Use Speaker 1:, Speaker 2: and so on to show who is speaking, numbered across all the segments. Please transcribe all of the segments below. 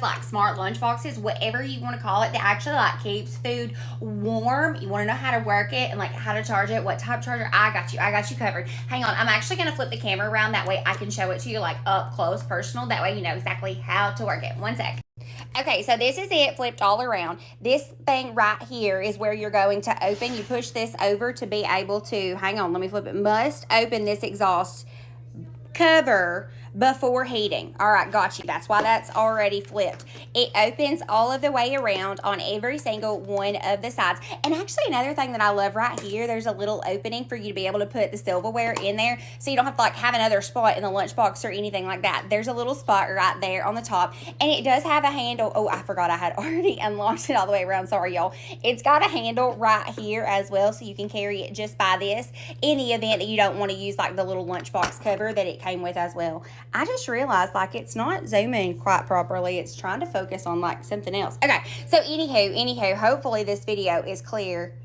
Speaker 1: Like smart lunch boxes, whatever you want to call it, that actually like keeps food warm. You want to know how to work it and like how to charge it, what type charger. I got you covered. Hang on, I'm actually going to flip the camera around, that way I can show it to you like up close, personal, that way you know exactly how to work it. One sec. Okay, so this is it flipped all around. This thing right here is where you're going to open. You push this over to be able to, hang on, let me flip it, must open this exhaust cover before heating. All right, got you. That's why that's already flipped. It opens all of the way around on every single one of the sides. And actually another thing that I love right here, there's a little opening for you to be able to put the silverware in there, so you don't have to like have another spot in the lunchbox or anything like that. There's a little spot right there on the top, and it does have a handle. Oh, I forgot I had already unlocked it all the way around. Sorry, y'all. It's got a handle right here as well, so you can carry it just by this in the event that you don't want to use like the little lunchbox cover that it came with as well. I just realized like it's not zooming quite properly. It's trying to focus on like something else. Okay, so anywho, hopefully this video is clear.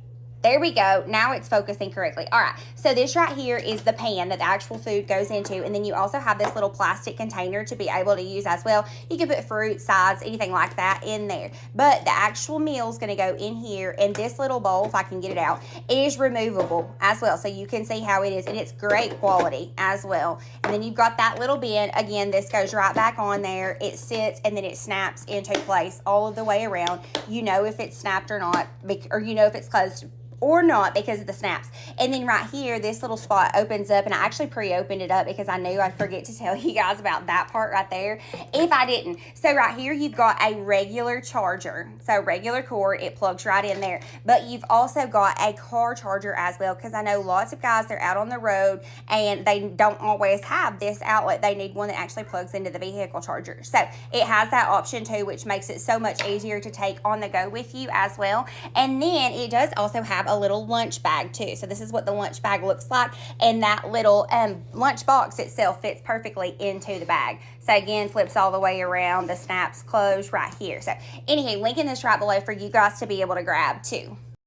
Speaker 1: There we go. Now it's focusing correctly. All right, so this right here is the pan that the actual food goes into, and then you also have this little plastic container to be able to use as well. You can put fruit, sides, anything like that in there, but the actual meal is going to go in here, and this little bowl, if I can get it out, is removable as well, so you can see how it is, and it's great quality as well. And then you've got that little bin. Again, this goes right back on there. It sits, and then it snaps into place all of the way around. You know if it's snapped or not, or you know if it's closed or not because of the snaps. And then right here, this little spot opens up, and I actually pre-opened it up because I knew I'd forget to tell you guys about that part right there if I didn't. So right here, you've got a regular charger. So regular cord, it plugs right in there. But you've also got a car charger as well, because I know lots of guys, they're out on the road and they don't always have this outlet. They need one that actually plugs into the vehicle charger. So it has that option too, which makes it so much easier to take on the go with you as well. And then it does also have a little lunch bag too. So this is what the lunch bag looks like, and that little lunch box itself fits perfectly into the bag. So again, flips all the way around, the snaps close right here. So anyway, link in this right below for you guys to be able to grab too.